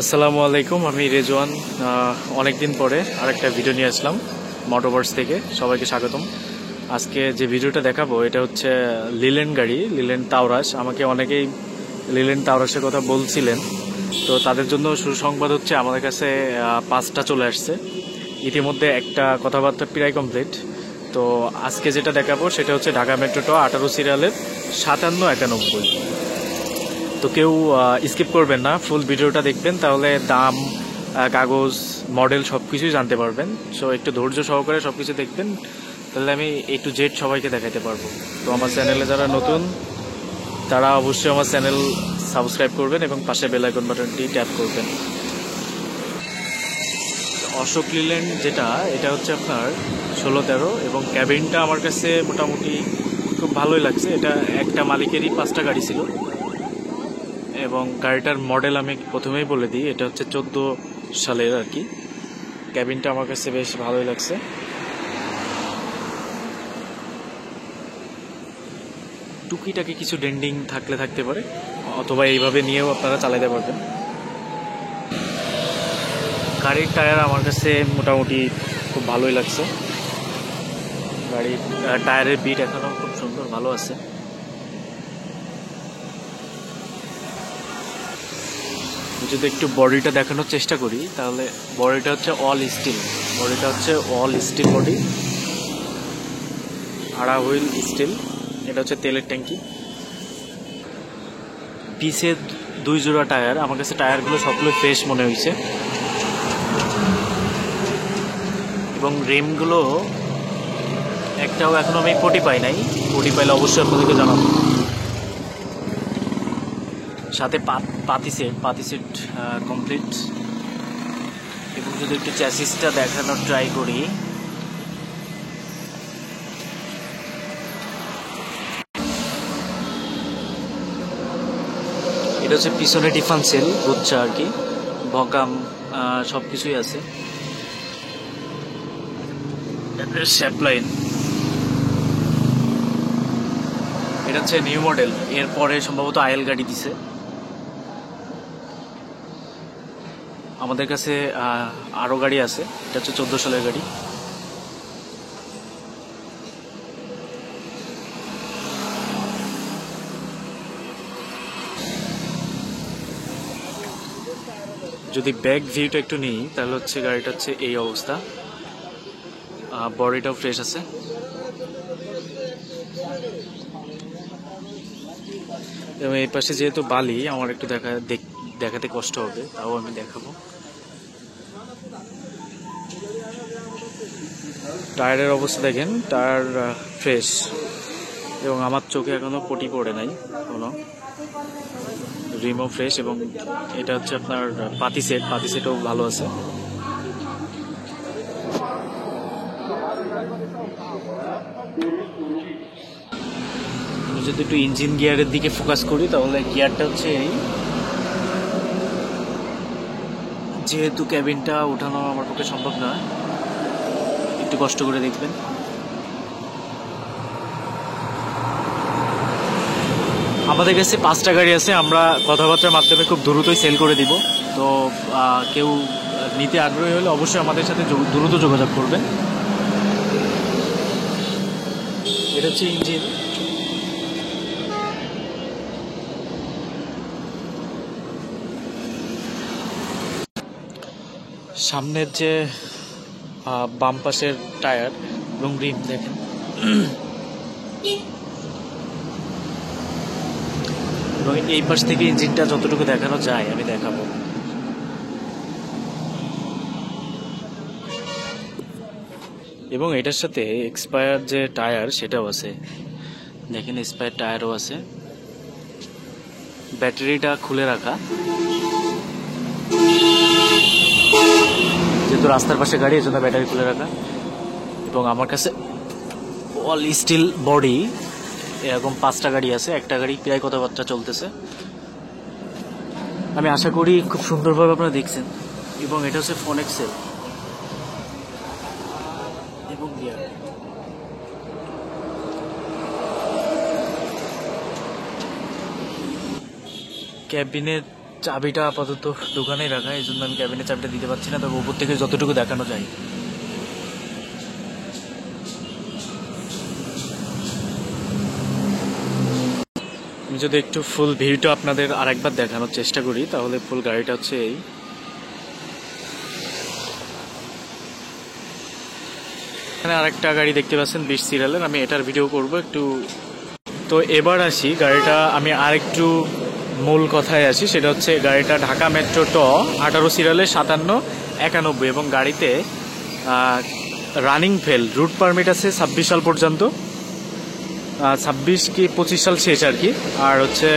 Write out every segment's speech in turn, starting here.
আসসালামু আলাইকুম, আমি রেজওয়ান। অনেকদিন পরে আরেকটা ভিডিও নিয়ে আসলাম মোটরভার্স থেকে। সবাইকে স্বাগতম। আজকে যে ভিডিওটা দেখাবো এটা হচ্ছে লিলেন গাড়ি, লিলেন তাওরাস। আমাকে অনেকেই লিলেন তাওরাসের কথা বলছিলেন, তো তাদের জন্য সুসংবাদ হচ্ছে আমাদের কাছে 5টা চলে আসছে। ইতিমধ্যে একটা কথাবার্তা প্রায় কমপ্লিট। তো আজকে যেটা দেখাবো সেটা হচ্ছে ঢাকা মেট্রো 18 সিরিয়ালের 5791। তো কেউ স্কিপ করবেন না, ফুল ভিডিওটা দেখবেন, তাহলে দাম, কাগজ, মডেল সব কিছুই জানতে পারবেন। সো একটু ধৈর্য সহকারে সব কিছু দেখবেন, তাহলে আমি A to Z সবাইকে দেখাতে পারবো। তো আমার চ্যানেলে যারা নতুন তারা অবশ্যই আমার চ্যানেল সাবস্ক্রাইব করবেন এবং পাশে বেল আইকন বাটনটি ট্যাপ করবেন। অশোক লিল্যান্ড যেটা, এটা হচ্ছে আপনার 16-13 এবং ক্যাবিনটা আমার কাছে মোটামুটি খুব ভালোই লাগছে। এটা একটা মালিকেরই 5টা গাড়ি ছিল এবং গাড়িটার মডেল আমি প্রথমেই বলে দিই, এটা হচ্ছে 14 সালের আর কি। ক্যাবিনটা আমার কাছে বেশ ভালোই লাগছে। টুকিটাকি কিছু ডেন্ডিং থাকতে পারে, অথবা এইভাবে নিয়েও আপনারা চালাতে পারবেন। গাড়ির টায়ার আমার কাছে মোটামুটি খুব ভালোই লাগছে। গাড়ির টায়ারের বিট এখনও খুব সুন্দর ভালো আছে। যদি একটু বডিটা দেখানোর চেষ্টা করি, তাহলে বডিটা হচ্ছে অল স্টিল। বডি, আড়া হুইল স্টিল। এটা হচ্ছে তেলের ট্যাঙ্কি। পিছে 2 জোড়া টায়ার। আমার কাছে টায়ারগুলো সবগুলো ফ্রেশ মনে হয়েছে এবং রিমগুলো একটাও এখনো আমি পটি পাই নাই। পটি পাইলে অবশ্যই আপনাদেরকে জানাবো। সাথে পাতি সেট কমপ্লিট। এবং যদি একটু চ্যাসিসটা দেখানোর ট্রাই করি, এটা হচ্ছে পিছনে ডিফারেন্সিয়াল হচ্ছে আর কি, বকাম সব কিছুই আছে। শ্যাপলাইন, এটা হচ্ছে নিউ মডেল। এরপরে সম্ভবত আইএল গাড়ি দিছে। আমাদের কাছে আরও গাড়ি আছে। এটা হচ্ছে 14 সালের গাড়ি। যদি ব্যাক ভিউটা একটু নিই, তাহলে হচ্ছে গাড়িটা হচ্ছে এই অবস্থা। বডিটাও ফ্রেশ আছে। এবং এই পাশে যেহেতু বালি, আমার একটু দেখাতে কষ্ট হবে, তাও আমি দেখাবো। টায়ারের অবস্থা দেখেন, টায়ার ফ্রেশ এবং আমার চোখে এখনো পটি পড়ে নাই কোনো। রিমও ফ্রেশ এবং এটা হচ্ছে আপনার পাতি সেটও ভালো আছে। যদি একটু ইঞ্জিন গিয়ারের দিকে ফোকাস করি, তাহলে গিয়ারটা হচ্ছে এই। যেহেতু ক্যাবিনটা উঠানো আমার পক্ষে সম্ভব নয়, একটু কষ্ট করে দেখবেন। আমাদের কাছে 5টা গাড়ি আছে। আমরা কথাবার্তার মাধ্যমে খুব দ্রুতই সেল করে দিব। তো কেউ নিতে আগ্রহী হলে অবশ্যই আমাদের সাথে দ্রুত যোগাযোগ করবেন। এটা হচ্ছে ইঞ্জিন। সামনের যে বাম পাশের টায়ার এবং রিম দেখেন। এবং এই পাশ থেকে ইঞ্জিনটা যতটুকু দেখানো যায় আমি দেখাবো। এবং এটার সাথে এক্সপায়ার যে টায়ার সেটাও আছে, দেখেন এক্সপায়ার টায়ারও আছে। ব্যাটারিটা খুলে রাখা, যেহেতু রাস্তার পাশে গাড়ি, এজন্য ব্যাটারি খুলে রাখা। এবং আমার কাছে অল স্টিল বডি এরকম 5টা গাড়ি আছে। একটা গাড়ি প্রায় কথাবার্তা চলতেছে। আমি আশা করি খুব সুন্দরভাবে আপনারা দেখছেন। এবং এটা হচ্ছে ফোন এক্সেল এবং গিয়ার। ক্যাবিনের চাবিটা আপাতত দোকানেই রাখা, এই জন্য আমি ক্যাবিনের চাবিটা দিতে পারছি না, তবে উপর থেকে যতটুকু দেখানো যায়। আমি যদি একটু ফুল ভিউটা আপনাদের আরেকবার দেখানোর চেষ্টা করি, তাহলে ফুল গাড়িটা হচ্ছে এই। এখানে আরেকটা গাড়ি দেখতে পাচ্ছেন 20 সিরিয়ালের, আমি এটার ভিডিও করব একটু। তো এবার আসি গাড়িটা, আমি আরেকটু মূল কথায় আসি, সেটা হচ্ছে গাড়িটা ঢাকা মেট্রো 18 সিরিয়ালের 5791, এবং গাড়িতে রানিং ফেল রুট পারমিট আছে 26 সাল পর্যন্ত, 26 কি 25 সাল শেষ আর কি। আর হচ্ছে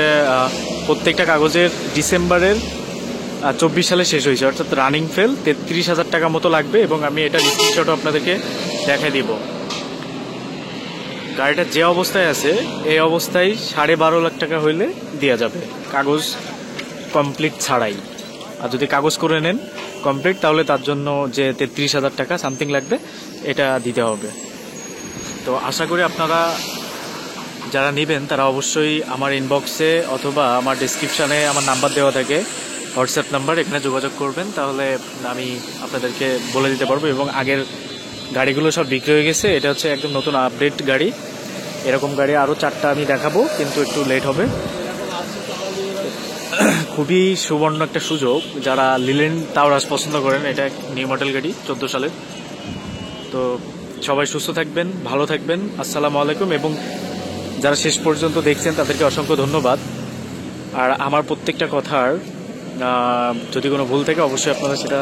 প্রত্যেকটা কাগজের ডিসেম্বরের 24 সালে শেষ হয়েছে, অর্থাৎ রানিং ফেল 33,000 টাকা মতো লাগবে, এবং আমি এটা স্ক্রিনশটও আপনাদেরকে দেখাই দিব। গাড়িটা যে অবস্থায় আছে এই অবস্থায় 12.5 লাখ টাকা হইলে দেওয়া যাবে, কাগজ কমপ্লিট ছাড়াই। আর যদি কাগজ করে নেন কমপ্লিট, তাহলে তার জন্য যে 33,000 টাকা সামথিং লাগবে, এটা দিতে হবে। তো আশা করি আপনারা যারা নেবেন তারা অবশ্যই আমার ইনবক্সে অথবা আমার ডিসক্রিপশানে আমার নাম্বার দেওয়া থাকে, হোয়াটসঅ্যাপ নাম্বার, এখানে যোগাযোগ করবেন, তাহলে আমি আপনাদেরকে বলে দিতে পারবো। এবং আগের গাড়িগুলো সব বিক্রি হয়ে গেছে, এটা হচ্ছে একদম নতুন আপডেট গাড়ি। এরকম গাড়ি আরও 4টা আমি দেখাবো, কিন্তু একটু লেট হবে। খুবই সুবর্ণ একটা সুযোগ, যারা লিলেন তাওরাস পছন্দ করেন, এটা নিউ মডেল গাড়ি 14 সালের। তো সবাই সুস্থ থাকবেন, ভালো থাকবেন, আসসালামু আলাইকুম। এবং যারা শেষ পর্যন্ত দেখছেন তাদেরকে অসংখ্য ধন্যবাদ। আর আমার প্রত্যেকটা কথার যদি কোনো ভুল থাকে অবশ্যই আপনারা সেটা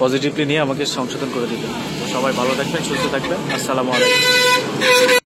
পজিটিভলি নিয়ে আমাকে সংশোধন করে দিবেন। সবাই ভালো থাকবেন, সুস্থ থাকবেন, আসসালামু আলাইকুম।